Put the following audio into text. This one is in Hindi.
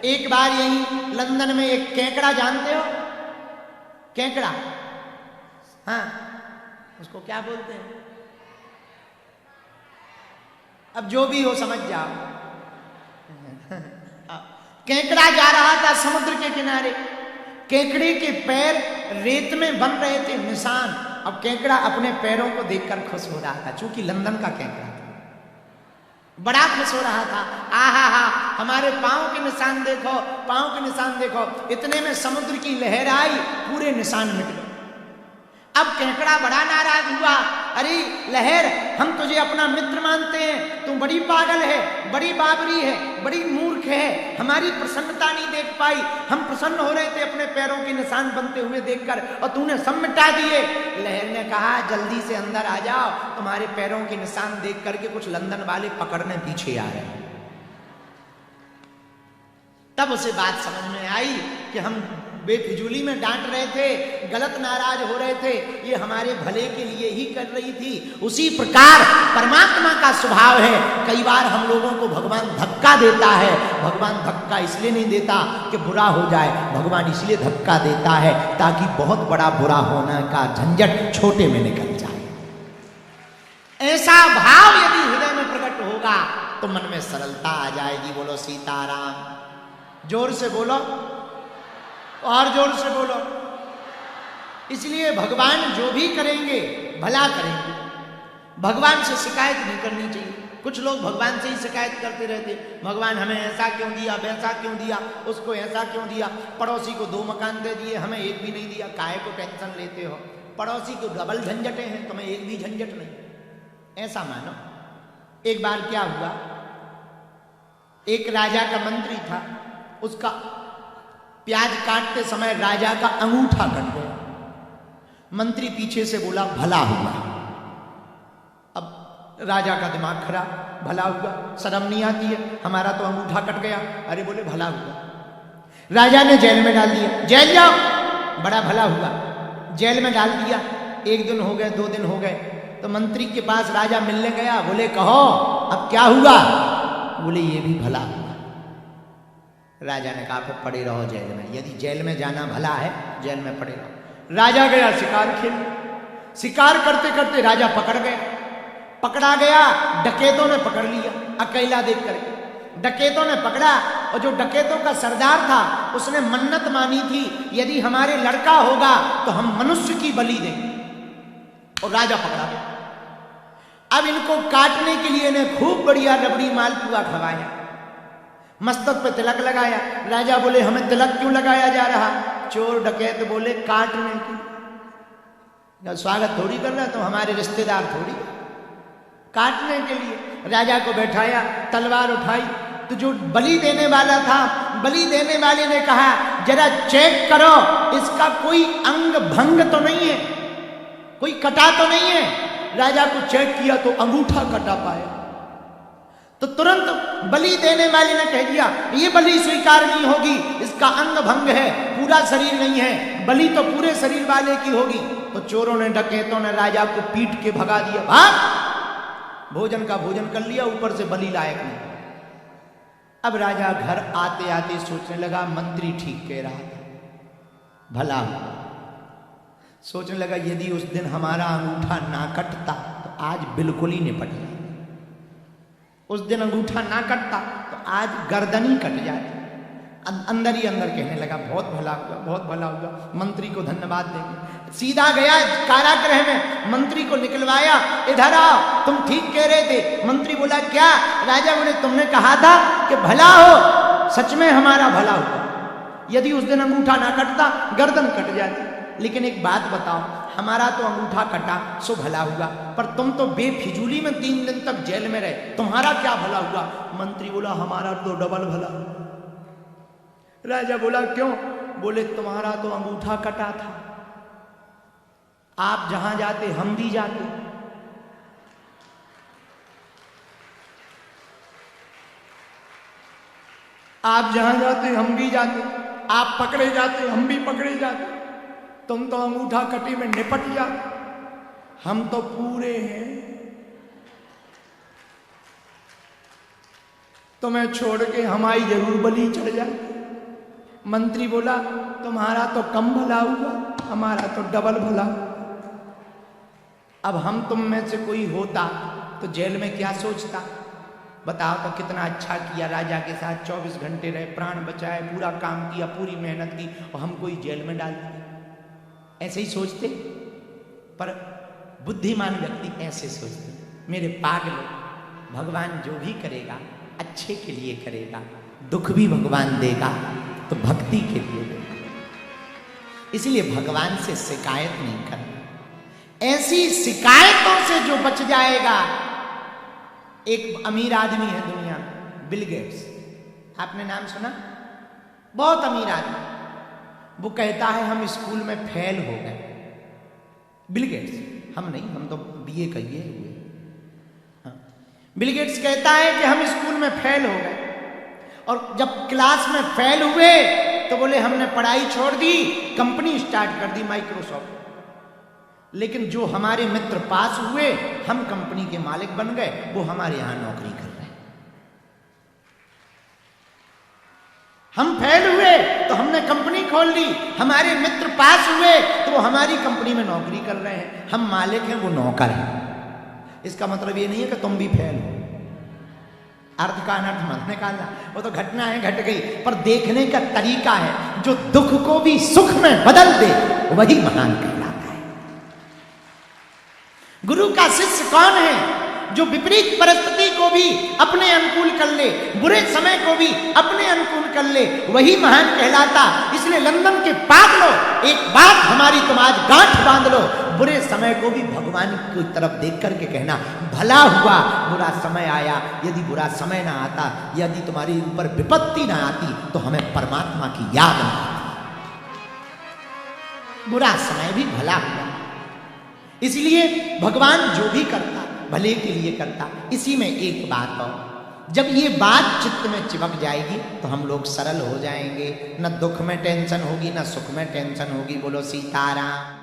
एक बार यही लंदन में एक केकड़ा, जानते हो केकड़ा? हाँ, उसको क्या बोलते हैं? अब जो भी हो समझ जाओ। केकड़ा जा रहा था समुद्र के किनारे, केकड़े के पैर रेत में बन रहे थे निशान। अब केकड़ा अपने पैरों को देखकर खुश हो रहा था, क्योंकि लंदन का केकड़ा था, बड़ा खुश हो रहा था। आहा हा, हमारे पांव के निशान देखो, पांव के निशान देखो। इतने में समुद्र की लहर आई, पूरे निशान मिट गए। अब केकड़ा बड़ा नाराज हुआ, अरे लहर, हम तुझे अपना मित्र मानते हैं, तू बड़ी पागल है, बड़ी बाबरी है, बड़ी मूर्ख है, हमारी प्रसन्नता नहीं देख पाई। हम प्रसन्न हो रहे थे अपने पैरों के निशान बनते हुए देखकर, और तूने सब मिटा दिए। लहर ने कहा, जल्दी से अंदर आ जाओ, तुम्हारे पैरों के निशान देख करके कुछ लंदन वाले पकड़ने पीछे आ रहे हैं। तब उसे बात समझ में आई कि हम बेफिजूली में डांट रहे थे, गलत नाराज हो रहे थे, ये हमारे भले के लिए ही कर रही थी। उसी प्रकार परमात्मा का स्वभाव है, कई बार हम लोगों को भगवान धक्का देता है। भगवान धक्का इसलिए नहीं देता कि बुरा हो जाए, भगवान इसलिए धक्का देता है ताकि बहुत बड़ा बुरा होने का झंझट छोटे में निकल जाए। ऐसा भाव यदि हृदय में प्रकट होगा तो मन में सरलता आ जाएगी। बोलो सीताराम। जोर से बोलो, और जोर से बोलो। इसलिए भगवान जो भी करेंगे भला करेंगे, भगवान से शिकायत नहीं करनी चाहिए। कुछ लोग भगवान से ही शिकायत करते रहते, भगवान हमें ऐसा क्यों दिया, वैसा क्यों दिया, उसको ऐसा क्यों दिया, पड़ोसी को 2 मकान दे दिए, हमें एक भी नहीं दिया। काहे को टेंशन लेते हो? पड़ोसी को डबल झंझटें हैं, तुम्हें एक भी झंझट नहीं। ऐसा मानो। एक बार क्या हुआ, एक राजा का मंत्री था, उसका प्याज काटते समय राजा का अंगूठा कट गया। मंत्री पीछे से बोला, भला हुआ। अब राजा का दिमाग खराब, भला हुआ, शर्म नहीं आती है, हमारा तो अंगूठा कट गया। अरे बोले भला हुआ। राजा ने जेल में डाल दिया, जेल जाओ, बड़ा भला हुआ। जेल में डाल दिया। 1 दिन हो गए, 2 दिन हो गए, तो मंत्री के पास राजा मिलने गया। बोले कहो अब क्या हुआ? बोले ये भी भला हुआ। राजा ने कहा फिर पड़े रहो जेल में, यदि जेल में जाना भला है जेल में पड़े रहो। राजा गया शिकार खेल, शिकार करते करते राजा पकड़ गया। पकड़ा गया, डकैतों ने पकड़ लिया, अकेला देख करके डकैतों ने पकड़ा। और जो डकैतों का सरदार था उसने मन्नत मानी थी, यदि हमारे लड़का होगा तो हम मनुष्य की बलि देंगे। और राजा पकड़ा गया। अब इनको काटने के लिए इन्हें खूब बढ़िया रबड़ी मालपुआ खवाया, मस्तक पे तिलक लगाया। राजा बोले हमें तिलक क्यों लगाया जा रहा? चोर डकैत बोले काटने की। स्वागत थोड़ी कर रहा, तो हमारे रिश्तेदार थोड़ी, काटने के लिए। राजा को बैठाया, तलवार उठाई, तो जो बलि देने वाला था, बलि देने वाले ने कहा जरा चेक करो, इसका कोई अंग भंग तो नहीं है, कोई कटा तो नहीं है। राजा को चेक किया तो अंगूठा कटा पाया। तो तुरंत बलि देने वाले ने कह दिया ये बलि स्वीकार नहीं होगी, इसका अंग भंग है, पूरा शरीर नहीं है, बलि तो पूरे शरीर वाले की होगी। तो चोरों ने, डकैतों ने राजा को पीट के भगा दिया। भाग, भोजन का भोजन कर लिया, ऊपर से बलि लायक नहीं। अब राजा घर आते आते सोचने लगा मंत्री ठीक कह रहा था, भला हुआ। सोचने लगा यदि उस दिन हमारा अंगूठा ना कटता तो आज बिल्कुल ही निपट जाता, उस दिन अंगूठा ना कटता तो आज गर्दन ही कट जाती। अंदर ही अंदर कहने लगा बहुत भला हुआ, बहुत भला हुआ, मंत्री को धन्यवाद देंगे। सीधा गया कारागृह में, मंत्री को निकलवाया, इधर आओ, तुम ठीक कह रहे थे। मंत्री बोला क्या? राजा बोले तुमने कहा था कि भला हो, सच में हमारा भला हुआ, यदि उस दिन अंगूठा ना कटता गर्दन कट जाती। लेकिन एक बात बताओ, हमारा तो अंगूठा कटा सो भला हुआ, पर तुम तो बेफिजूली में 3 दिन तक जेल में रहे, तुम्हारा क्या भला हुआ? मंत्री बोला हमारा तो डबल भला हुआ। राजा बोला क्यों? बोले तुम्हारा तो अंगूठा कटा था, आप जहां जाते हम भी जाते, आप जहां जाते हम भी जाते, आप पकड़े जाते हम भी पकड़े जाते। तुम तो अंगूठा कटी में निपट जाते, हम तो पूरे हैं, तुम्हें छोड़ के हमारी जरूर बलि चढ़ जाए। मंत्री बोला तुम्हारा तो कम भला हुआ, हमारा तो डबल भला। अब हम तुम में से कोई होता तो जेल में क्या सोचता? बताओ तो कितना अच्छा किया, राजा के साथ 24 घंटे रहे, प्राण बचाए, पूरा काम किया, पूरी मेहनत की, और हम कोई जेल में डाल दिया। ऐसे ही सोचते। पर बुद्धिमान व्यक्ति ऐसे सोचते, मेरे पागल, भगवान जो भी करेगा अच्छे के लिए करेगा, दुख भी भगवान देगा तो भक्ति के लिए देगा। इसलिए भगवान से शिकायत नहीं करना। ऐसी शिकायतों से जो बच जाएगा। एक अमीर आदमी है दुनिया में, बिल गेट्स, आपने नाम सुना? बहुत अमीर आदमी। वो कहता है हम स्कूल में फेल हो गए। बिल गेट्स, हम नहीं, हम तो बीए किए हुए। हाँ। बिल गेट्स कहता है कि हम स्कूल में फेल हो गए, और जब क्लास में फेल हुए तो बोले हमने पढ़ाई छोड़ दी, कंपनी स्टार्ट कर दी माइक्रोसॉफ्ट। लेकिन जो हमारे मित्र पास हुए, हम कंपनी के मालिक बन गए, वो हमारे यहां नौकरी कर रहे हैं। हम फेल हुए तो हमने कंपनी खोल ली, हमारे मित्र पास हुए तो वो हमारी कंपनी में नौकरी कर रहे हैं। हम मालिक हैं, वो नौकर हैं। इसका मतलब ये नहीं है कि तुम भी फेल हो। अर्थ का अनर्थ मत निकालना, वो तो घटना है, घट गई, पर देखने का तरीका है। जो दुख को भी सुख में बदल दे वही महान कहलाता है। गुरु का शिष्य कौन है? जो विपरीत परिस्थिति को भी अपने अनुकूल कर ले, बुरे समय को भी अपने अनुकूल कर ले, वही महान कहलाता। इसलिए लंदन के पागलों, एक बात हमारी तुम आज गांठ बांध लो, बुरे समय को भी भगवान की तरफ देख करके कहना भला हुआ बुरा समय आया। यदि बुरा समय ना आता, यदि तुम्हारी ऊपर विपत्ति ना आती, तो हमें परमात्मा की याद ना आती। बुरा समय भी भला हुआ। इसलिए भगवान जो भी करता भले के लिए करता। इसी में एक बात और, जब ये बात चित्त में चिपक जाएगी तो हम लोग सरल हो जाएंगे। न दुख में टेंशन होगी, न सुख में टेंशन होगी। बोलो सीताराम।